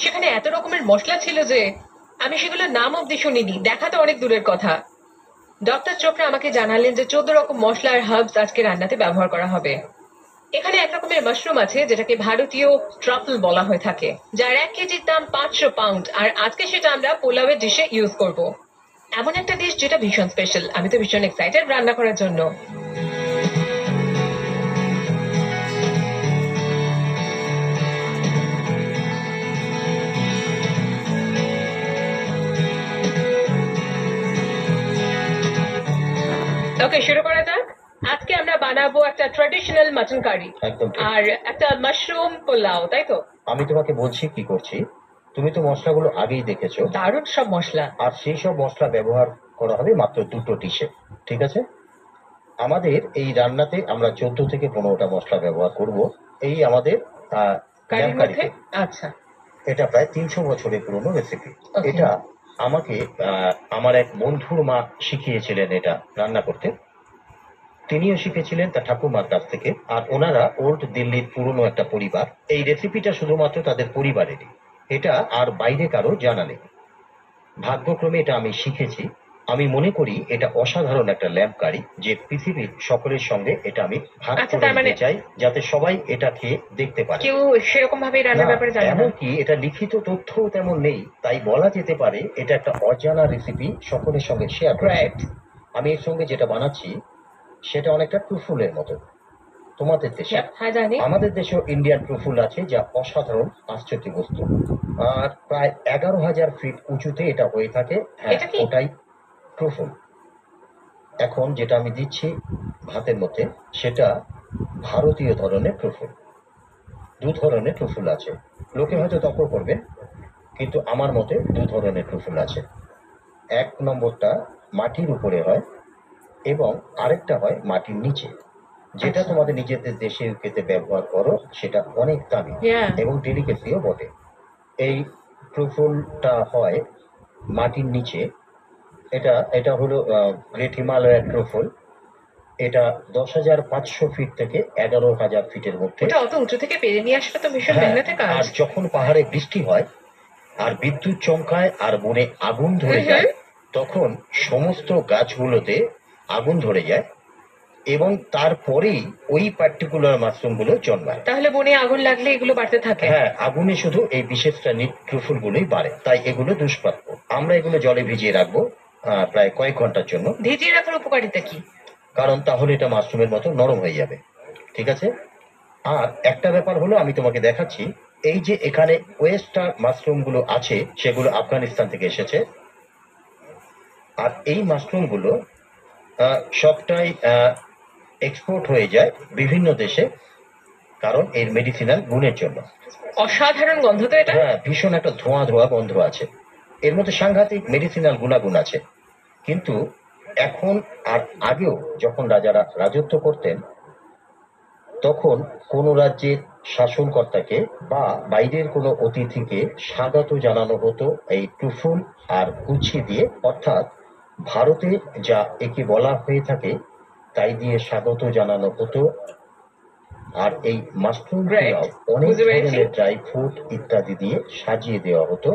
সেখানে এত রকমের মশলা ছিল যে আমি সেগুলোর নাম অব্দি শুনিনি, দেখা তো অনেক দূরের কথা। ডক্টর চোপড়া আমাকে জানালেন যে 14 রকম মশলা আর হার্বস আজকে রান্নাতে ব্যবহার করা হবে। এখানে এক রকমের মাশরুম আছে যেটাকে ভারতীয় ট্রাফল বলা হয়ে থাকে, যার 1 কেজির দাম 500 পাউন্ড, আর আজকে সেটা আমরা পোলাওয়ের ডিশে ইউজ করব। এমন একটা ডিশ যেটা ভীষণ স্পেশাল। আমি তো ভীষণ এক্সাইটেড রান্না করার জন্য। ওকে, শুরু করা যাক। আজকে আমরা বানাবো একটা ট্র্যাডিশনাল মাটন কারি একদম ঠিক। আর একটা মাশরুম পোলাও, তাই তো? আমি তোমাকে বলছি কি করছি। তুমি তো মশলাগুলো আগেই দেখেছো, দারুণ সব মশলা। আর সেই সব মশলা ব্যবহার করা হবে মাত্র দুটো ডিশে। ঠিক আছে? আমাদের এই রান্নাতে আমরা 14 থেকে 15টা মশলা ব্যবহার করব। এই আমাদের কারির ল্যাম্প মধ্যে? কারিতে। আচ্ছা। এটা প্রায় 300 বছরের পুরনো রেসিপি। Okay. এটা আমাকে আমার এক বন্ধুর মা শিখিয়েছিলেন এটা রান্না করতে। তিনিও শিখেছিলেন তার ঠাকুমার কাছ থেকে, আর ওনারা ওল্ড দিল্লির পুরনো একটা পরিবার। এই রেসিপিটা শুধুমাত্র তাদের পরিবারেরই, এটা আর বাইরে কারো জানা নেই। ভাগ্যক্রমে এটা আমি শিখেছি। আমি মনে করি এটা অসাধারণ একটা ল্যাম্প কারি, যে পৃথিবীর সকলের সঙ্গে এটা আমি ভাগ আচ্ছা, করে তার মানে নিতে চাই, যাতে সবাই এটা খেয়ে দেখতে পারে। কেউ সেরকম ভাবে না, রান্নার ব্যাপারে জানে না। এমনকি এটা লিখিত তথ্যও তেমন নেই, তাই বলা যেতে পারে এটা একটা অজানা রেসিপি সকলের সঙ্গে শেয়ার করছি। Right. আমি এর সঙ্গে যেটা বানাচ্ছি সেটা অনেকটা ট্রুফুলের মতো। তোমাদের দেশে, Yep, হ্যাঁ জানি। আমাদের দেশেও ইন্ডিয়ান ট্রুফুল আছে, যা অসাধারণ আশ্চর্য বস্তু। আর প্রায় 11,000 ফিট উঁচুতে এটা হয়ে থাকে। হ্যাঁ, এটা কি? ওটাই ট্রুফুল। এখন যেটা আমি দিচ্ছি ভাতের মধ্যে, সেটা ভারতীয় ধরনের ট্রুফুল। দু ধরনের ট্রুফুল আছে, লোকে হয়তো তর্ক করবে, কিন্তু আমার মতে দু ধরনের ট্রুফুল আছে। এক নম্বরটা মাটির উপরে হয়, এবং আরেকটা হয় মাটির নিচে। যেটা আচ্ছা। তোমাদের নিজেদের দেশে খেতে ব্যবহার করো সেটা অনেক দামি Yeah. এবং ডেলিকেসিও বটে। এই ট্রুফুলটা হয় মাটির নিচে। এটা এটা হলো গ্রেট হিমালয়ের ট্রুফুল। এটা 10,500 ফিট থেকে 11,000 ফিটের মধ্যে। ওটা অত উঁচু থেকে পেরে নিয়ে আসলে তো ভীষণ হ্যাঁ, মেহনতের কাজ। আর যখন পাহাড়ে বৃষ্টি হয় আর বিদ্যুৎ চমকায় আর বনে আগুন ধরে যায়, তখন সমস্ত গাছগুলোতে আগুন ধরে যায়, এবং তারপরেই ওই পার্টিকুলার মাশরুমগুলো জন্মায়। তাহলে বনে আগুন লাগলে এগুলো বাড়তে থাকে? হ্যাঁ, আগুনে শুধু এই বিশেষ শ্রেণীর ট্রুফুলগুলোই বাড়ে, তাই এগুলো দুষ্প্রাপ্য। আমরা এগুলো জলে ভিজিয়ে রাখবো প্রায় কয়েক ঘন্টার জন্য। ভিজিয়ে রাখার উপকারিতা কি? কারণ তাহলে এটা মাশরুমের মতো নরম হয়ে যাবে। ঠিক আছে? আর একটা ব্যাপার হলো, আমি তোমাকে দেখাচ্ছি। এই যে এখানে ওয়েস্টার মাশরুমগুলো আছে, সেগুলো আফগানিস্তান থেকে এসেছে। আর এই মাশরুমগুলো সবটাই এক্সপোর্ট হয়ে যায় বিভিন্ন দেশে, কারণ এর মেডিসিনাল গুণের জন্য। অসাধারণ গন্ধ তো এটা। হ্যাঁ, ভীষণ একটা ধোঁয়া ধোঁয়া গন্ধ আছে। এর মধ্যে সাংঘাতিক মেডিসিনাল গুণাগুণ আছে। কিন্তু এখন আর আগেও যখন রাজারা রাজত্ব করতেন, তখন কোন রাজ্যের শাসনকর্তাকে বা বাইরের কোনো অতিথিকে স্বাগত জানানো হতো এই টুফুল আর উছি দিয়ে, অর্থাৎ ভারতে যা একে বলা হয়ে থাকে তাই দিয়ে স্বাগত জানানো হতো। আর এই মাশরুম Right. পোলাও অনেক বুঝতে পেরেছি। ধরনের ড্রাই ফ্রুট ইত্যাদি দিয়ে সাজিয়ে দেওয়া হতো।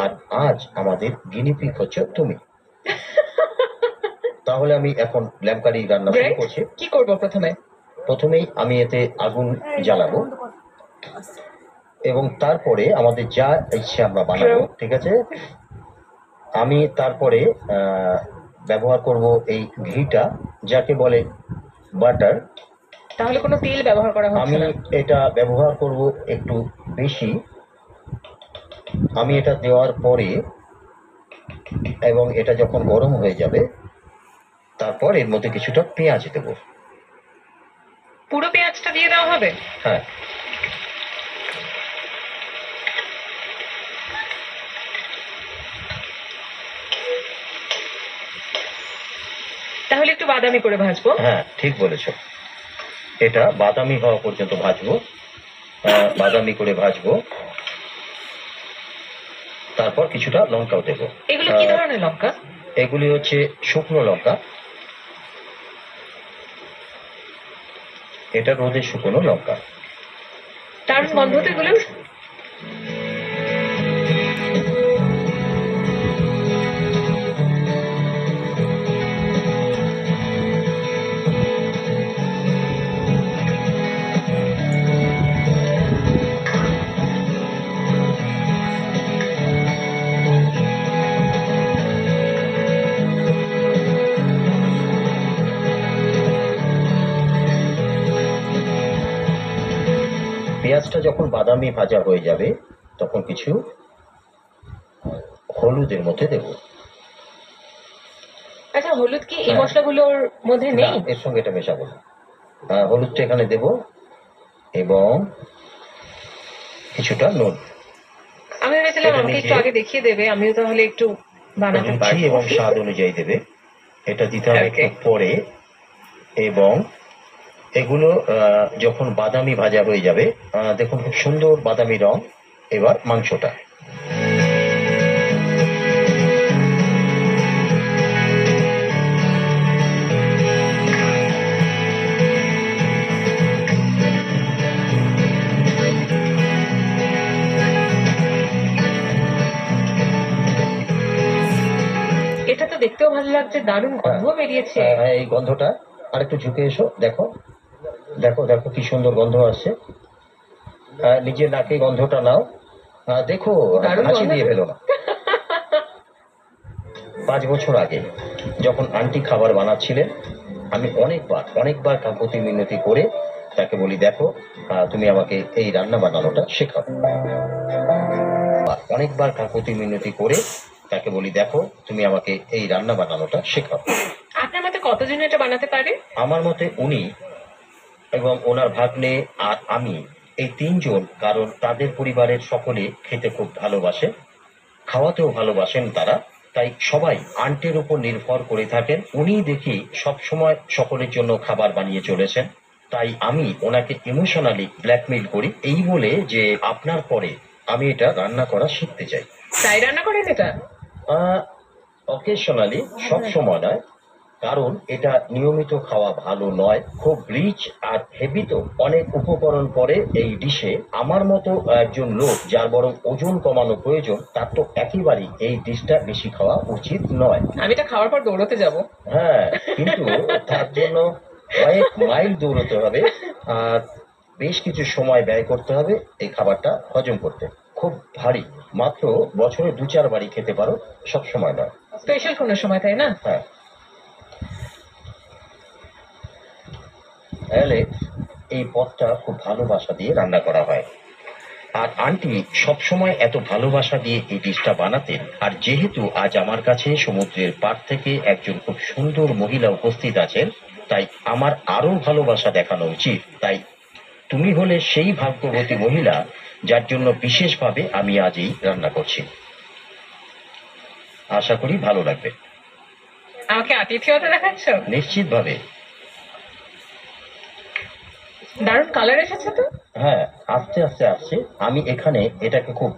আর আজ আমাদের গিনিপিগ হচ্ছে তুমি। তাহলে আমি এখন ল্যাম্প কারি রান্না শুরু Right. করছি। কি করব প্রথমে? প্রথমেই আমি এতে আগুন জ্বালাবো, এবং তারপরে আমাদের যা ইচ্ছে আমরা বানাবো। True. ঠিক আছে? আমি তারপরে ব্যবহার করব এই ঘিটা, যাকে বলে বাটার। তাহলে কোনো তেল ব্যবহার করা হচ্ছে আমি না? এটা ব্যবহার করব একটু বেশি। আমি এটা দেওয়ার পরে, এবং এটা যখন গরম হয়ে যাবে, তারপর এর মধ্যে কিছুটা পেঁয়াজ দেব। পুরো পেঁয়াজটা দিয়ে দেওয়া হবে? হ্যাঁ, তাহলে একটু বাদামি করে ভাজবো? হ্যাঁ, ঠিক বলেছো। এটা বাদামি হওয়া পর্যন্ত ভাজবো, বাদামি করে ভাজবো। তারপর কিছুটা লঙ্কাও দেবো। এগুলো কি ধরনের লঙ্কা? এগুলি হচ্ছে শুকনো লঙ্কা। এটা রোদে শুকনো লঙ্কা। দারুণ গন্ধ তো এগুলো। পেঁয়াজটা যখন বাদামি ভাজা হয়ে যাবে তখন কিছু হলুদের মধ্যে দেবো। আচ্ছা, হলুদ কি এই হ্যাঁ। মশলাগুলোর মধ্যে না, নেই? এর সঙ্গে এটা মেশাবো না। হলুদটা এখানে দেব এবং কিছুটা নুন। আমি ভেবেছিলাম এটা আমাকে নিজে একটু আগে দেখিয়ে দেবে, আমিও তাহলে একটু বানাতে রুচি পারবো। এবং স্বাদ অনুযায়ী দেবে। এটা দিতে হবে Okay. একটু পরে। এবং এগুলো যখন বাদামি ভাজা হয়ে যাবে, দেখুন খুব সুন্দর বাদামি রং। এবার মাংসটা এটা তো দেখতেও ভালো লাগছে, দারুণ গন্ধ বেরিয়েছে। এই গন্ধটা আর একটু ঝুঁকে এসো, দেখো দেখো দেখো কি সুন্দর গন্ধ আসছে। নিজের নাকে গন্ধটা নাও। দেখো, দারুণ হাঁচি গন্ধ দিয়ে তো। ফেলো না। 5 বছর আগে যখন আন্টি খাবার বানাচ্ছিলেন, আমি অনেকবার কাকুতি মিনতি করে তাকে বলি, দেখো তুমি আমাকে এই রান্না বানানোটা শেখাও। অনেকবার কাকুতি মিনতি করে তাকে বলি, দেখো তুমি আমাকে এই রান্না বানানোটা শেখাও। আপনার মতে কতজন এটা বানাতে পারে? আমার মতে উনি এবং ওনার ভাগ্নে আর আমি, এই 3 জন, কারণ তাদের পরিবারের সকলে খেতে খুব ভালোবাসে, খাওয়াতেও ভালোবাসেন তারা। তাই সবাই আন্টির উপর নির্ভর করে থাকেন। উনি দেখি সবসময় সকলের জন্য খাবার বানিয়ে চলেছেন। তাই আমি ওনাকে ইমোশনালি ব্ল্যাকমেইল করি এই বলে যে আপনার পরে আমি এটা রান্না করা শিখতে চাই। তাই রান্না করেন এটা? অকেশনালি, সব সময় নয়, কারণ এটা নিয়মিত খাওয়া ভালো নয়, খুব রিচ আর হেভি, তো অনেক উপকরণ পড়ে এই ডিশে। আমার মতো একজন লোক যার বরং ওজন কমানো প্রয়োজন, তার তো একেবারেই এই ডিশটা বেশি খাওয়া উচিত নয়। আমি এটা খাওয়ার পর দৌড়তে যাব। হ্যাঁ, কিন্তু তার জন্য কয়েক মাইল দৌড়তে হবে আর বেশ কিছু সময় ব্যয় করতে হবে এই খাবারটা হজম করতে। খুব ভারী, মাত্র বছরে 2-4 বারই খেতে পারো, সব সময় নয়। স্পেশাল কোনো সময়, তাই না? হ্যাঁ। অ্যালেক্স, এই পদটা খুব ভালোবাসা দিয়ে রান্না করা হয়। আর আন্টি সবসময় এত ভালোবাসা দিয়ে এই ডিশটা বানাতেন। আর যেহেতু আজ আমার কাছে সমুদ্রের পার থেকে একজন খুব সুন্দর মহিলা উপস্থিত আছেন, তাই আমার আরো ভালোবাসা দেখানো উচিত। তাই তুমি হলে সেই ভাগ্যবতী মহিলা যার জন্য বিশেষভাবে আমি আজ এই রান্না করছি। আশা করি ভালো লাগবে। আমাকে আতিথেয়তা দেখাচ্ছ? নিশ্চিতভাবে। দারুণ কালার এসেছে তো। হ্যাঁ, আস্তে আস্তে আসছে। আমি এখানে এটাকে খুব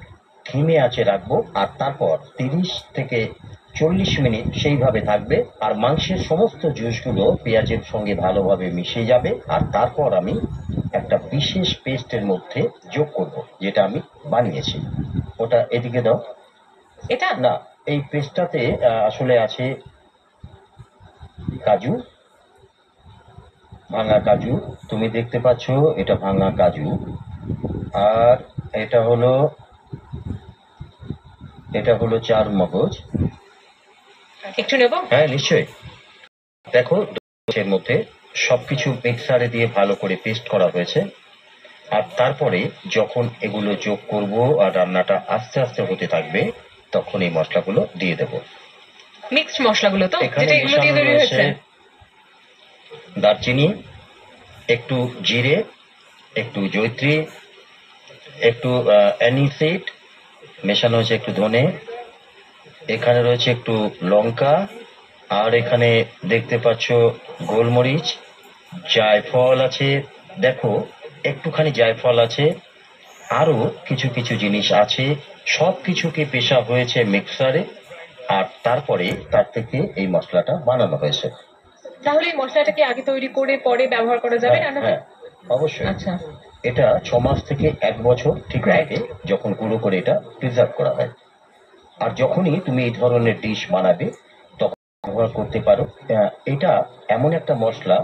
ধিমে আঁচে রাখবো আর তারপর 30 থেকে 40 মিনিট সেইভাবে থাকবে। আর মাংসের সমস্ত জুসগুলো পেঁয়াজের সঙ্গে ভালোভাবে মিশে যাবে। আর তারপর আমি একটা বিশেষ পেস্টের মধ্যে যোগ করব, যেটা আমি বানিয়েছি। ওটা এদিকে দাও। এটা না, এই পেস্টটাতে আসলে আছে কাজু, ভাঙা কাজু। তুমি দেখতে পাচ্ছ এটা ভাঙা কাজু। আর এটা হলো চার মগজ। একটু নেব? হ্যাঁ, নিশ্চয়ই। দেখো, এর মধ্যে সবকিছু মিক্সারে দিয়ে ভালো করে পেস্ট করা হয়েছে। আর তারপরে যখন এগুলো যোগ করব আর রান্নাটা আস্তে আস্তে হতে থাকবে, তখন এই মশলাগুলো দিয়ে দেব। মিক্সড মশলাগুলো তো, এখানে যেটা এগুলো দিয়ে মেশানো তৈরি রয়েছে হয়েছে? দারচিনি, একটু জিরে, একটু জয়ত্রী, একটু অ্যানিসিড, মেশানো হয়েছে একটু ধনে, এখানে রয়েছে একটু লঙ্কা, আর এখানে দেখতে পাচ্ছ গোলমরিচ, জায়ফল আছে। দেখো, একটুখানি জায়ফল আছে, আরো কিছু কিছু জিনিস আছে। সব কিছুকে পেশা হয়েছে মিক্সারে। আর তারপরে তার থেকে এই মশলাটা বানানো হয়েছে। তাহলে এই মশলাটা কি আগে তৈরি করে পরে ব্যবহার করা যাবে হ্যাঁ, রান্নাতে? হ্যাঁ, অবশ্যই। আচ্ছা। এটা 6 মাস থেকে 1 বছর ঠিক Right. থাকে, যখন গুঁড়ো করে এটা প্রিজার্ভ করা হয়। আর যখনই তুমি এই ধরনের ডিশ বানাবে তখন ব্যবহার করতে পারো। এটা এমন একটা মশলা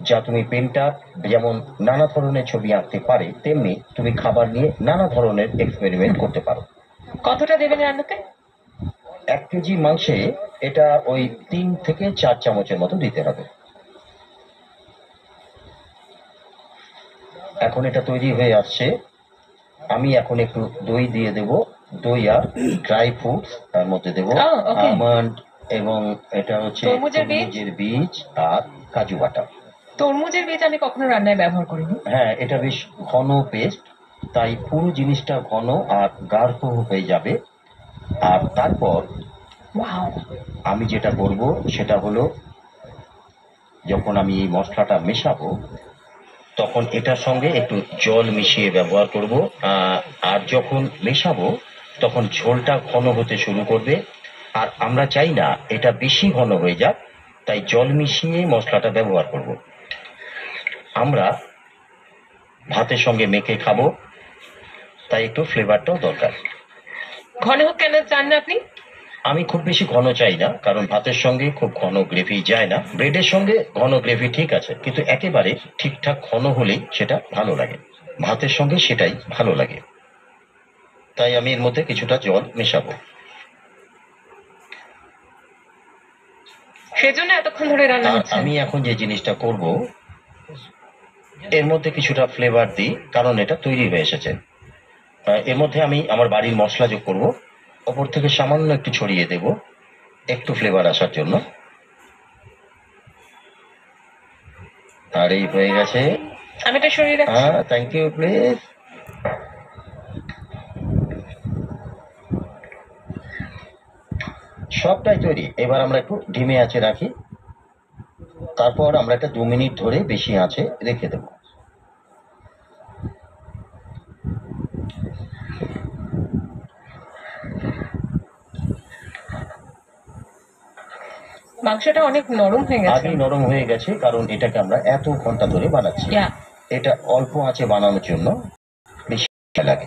যা তুমি পেন্টার যেমন নানা ধরনের ছবি আঁকতে পারে, তেমনি তুমি খাবার নিয়ে নানা ধরনের এক্সপেরিমেন্ট করতে পারো। কতটা দেবেন রান্নাতে? 1 কেজি মাংসে এটা ওই 3 থেকে 4 চামচের মতো দিতে হবে। এখন এটা তৈরি হয়ে আসছে। আমি এখন একটু দই দিয়ে দেব। দই আর ড্রাই ফ্রুটস তার মধ্যে দেব, ওকে। আমন্ড এবং এটা হচ্ছে তরমুজের বীজ? তরমুজের বীজ আর কাজু বাটা। তরমুজের বীজ আমি কখনো রান্নায় ব্যবহার করিনি। হ্যাঁ, এটা বেশ ঘন পেস্ট, তাই পুরো জিনিসটা ঘন আর গাঢ় হয়ে যাবে। আর তারপর ওয়াও। আমি যেটা করব সেটা হলো, যখন আমি এই মশলাটা মেশাবো তখন এটার সঙ্গে একটু জল মিশিয়ে ব্যবহার করব। আর যখন মেশাবো তখন ঝোলটা ঘন হতে শুরু করবে। আর আমরা চাই না এটা বেশি ঘন হয়ে যাক, তাই জল মিশিয়ে মশলাটা ব্যবহার করব। আমরা ভাতের সঙ্গে মেখে খাবো, তাই একটু ফ্লেভারটাও দরকার। ঘন হোক কেন চান না আপনি? আমি খুব বেশি ঘন চাই না, কারণ ভাতের সঙ্গে খুব ঘন গ্রেভি যায় না। ব্রেডের সঙ্গে ঘন গ্রেভি ঠিক আছে, কিন্তু একেবারে ঠিকঠাক ঘন হলেই সেটা ভালো লাগে। ভাতের সঙ্গে সেটাই ভালো লাগে, তাই আমি এর মধ্যে কিছুটা জল মেশাবো। সেজন্য এতক্ষণ ধরে রান্না আর হচ্ছে। আমি এখন যে জিনিসটা করব, এর মধ্যে কিছুটা ফ্লেভার দিই, কারণ এটা তৈরি হয়ে এসেছে। এর মধ্যে আমি আমার বাড়ির মশলা যোগ করব, ওপর থেকে সামান্য একটু ছড়িয়ে দেব একটু ফ্লেভার আসার জন্য। আর এই হয়ে গেছে। আমি এটা সরিয়ে রাখছি। হ্যাঁ, থ্যাংক ইউ প্লিজ। সবটাই তৈরি। এবার আমরা একটু ধিমে আঁচে রাখি, তারপর আমরা এটা 2 মিনিট ধরে বেশি আঁচে রেখে দেব। মাংসটা অনেক নরম হয়ে গেছে। আগেই নরম হয়ে গেছে, কারণ এটাকে আমরা এত ঘন্টা ধরে বানাচ্ছি। ইয়া। এটা অল্প আঁচে বানানোর জন্য বেশি সময় লাগে।